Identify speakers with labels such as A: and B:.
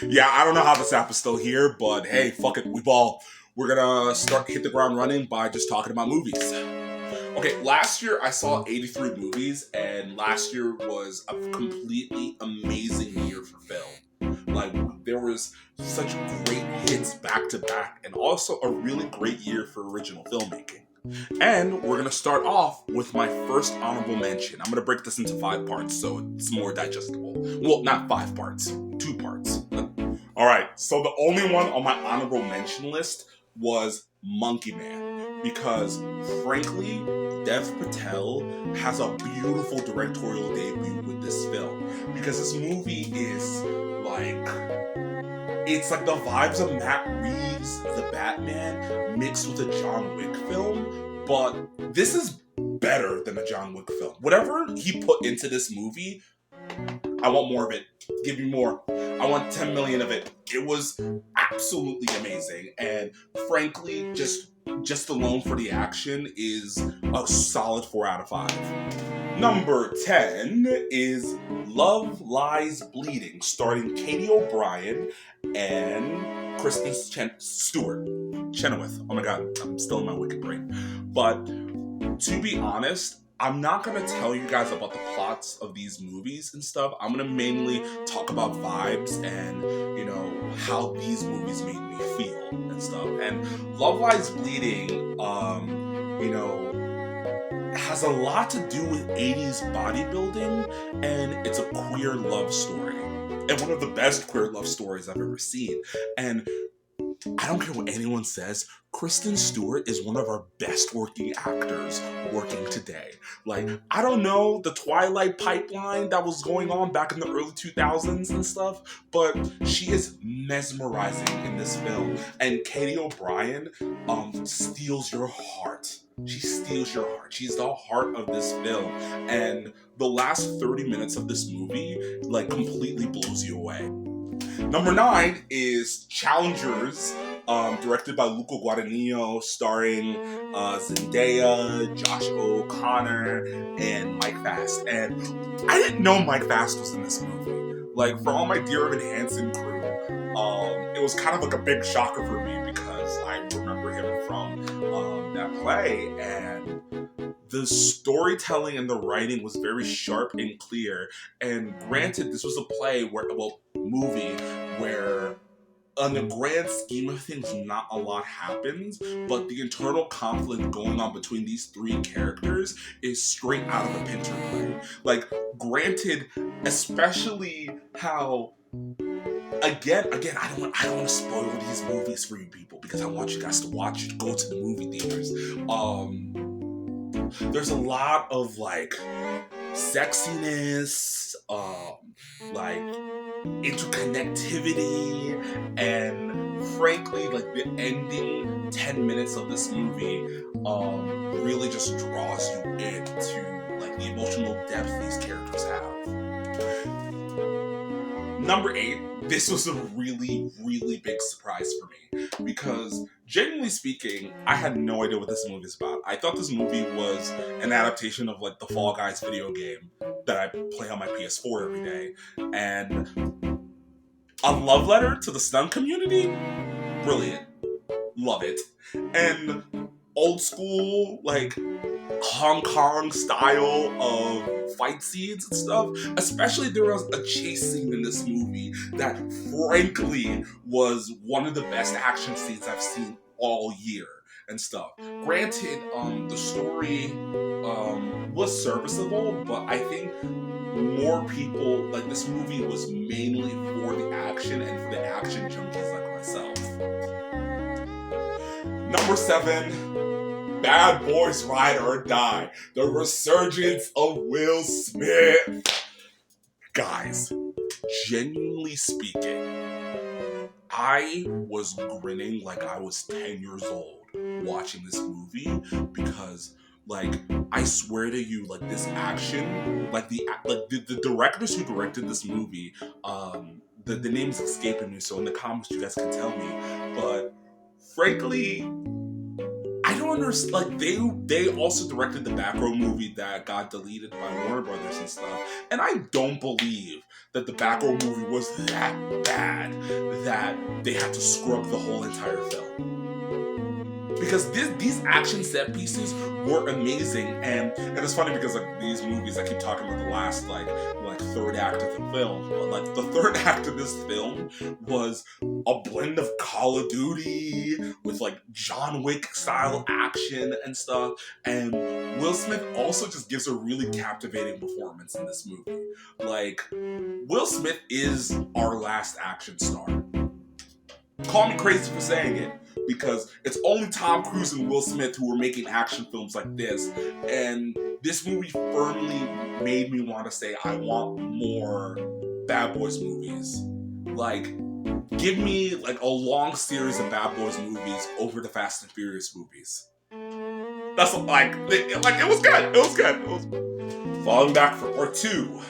A: Yeah, I don't know how this app is still here, but hey, fuck it, we're gonna hit the ground running by just talking about movies. Okay, last year I saw 83 movies, and last year was a completely amazing year for film. Like, there was such great hits back to back, and also a really great year for original filmmaking. And we're gonna start off with my first honorable mention. I'm gonna break this into 5 parts so it's more digestible. Well, not 5 parts, 2 parts. All right, so the only one on my honorable mention list was Monkey Man because, frankly, Dev Patel has a beautiful directorial debut with this film because this movie is like it's like the vibes of Matt Reeves, the Batman, mixed with a John Wick film, but this is better than a John Wick film. Whatever he put into this movie, I want more of it. Give me more. I want 10 million of it. It was absolutely amazing, and frankly, just alone for the action is a solid 4 out of 5. Number 10 is Love Lies Bleeding, starring Katie O'Brien and Kristen Stewart. Chenoweth. Oh my god, I'm still in my wicked brain. But to be honest, I'm not gonna tell you guys about the plots of these movies and stuff. I'm gonna mainly talk about vibes and, how these movies made me feel and stuff. And Love Lies Bleeding, has a lot to do with 80s bodybuilding, and it's a queer love story. And one of the best queer love stories I've ever seen. And I don't care what anyone says, Kristen Stewart is one of our best working actors working today. Like, I don't know the Twilight pipeline that was going on back in the early 2000s and stuff, but she is mesmerizing in this film. And Katie O'Brien steals your heart. She steals your heart. She's the heart of this film. And the last 30 minutes of this movie, completely blows you away. Number 9 is Challengers, directed by Luca Guadagnino, starring Zendaya, Josh O'Connor, and Mike Fast. And I didn't know Mike Fast was in this movie. For all my Dear Evan Hansen crew, it was kind of like a big shocker for me because I remember him from that play, and the storytelling and the writing was very sharp and clear. And granted, this was a movie where, on the grand scheme of things, not a lot happens, but the internal conflict going on between these 3 characters is straight out of a Pinter play. Granted, especially how, again, I don't want to spoil these movies for you people because I want you guys to watch it, go to the movie theaters. There's a lot of sexiness, interconnectivity, and frankly, the ending 10 minutes of this movie really just draws you into the emotional depth these characters have. Number 8, this was a really, really big surprise for me because, genuinely speaking, I had no idea what this movie is about. I thought this movie was an adaptation of the Fall Guys video game that I play on my PS4 every day, and a love letter to the stunt community. Brilliant, love it, and old school Hong Kong style of fight scenes and stuff. Especially there was a chase scene in this movie that frankly was one of the best action scenes I've seen all year and stuff. Granted, the story was serviceable, but I think more people, this movie was mainly for the action and for the action junkies like myself. Number 7, Bad Boys Ride or Die, the resurgence of Will Smith. Guys, genuinely speaking, I was grinning like I was 10 years old watching this movie because, I swear to you, this action, the directors who directed this movie, the name's escaping me, so in the comments you guys can tell me, but frankly, I don't don't understand. Like they also directed the Batgirl movie that got deleted by Warner Brothers and stuff, and I don't believe that the Batgirl movie was that bad that they had to scrub the whole entire film. Because these action set pieces were amazing, and it's funny because like these movies, I keep talking about the last like third act of the film, but like the third act of this film was a blend of Call of Duty with like John Wick style action and stuff, and Will Smith also just gives a really captivating performance in this movie. Like, Will Smith is our last action star. Call me crazy for saying it, because it's only Tom Cruise and Will Smith who were making action films like this, and this movie firmly made me want to say I want more Bad Boys movies. Like, give me like a long series of Bad Boys movies over the Fast and Furious movies. That's like it was good. It was good. Falling back for part 2.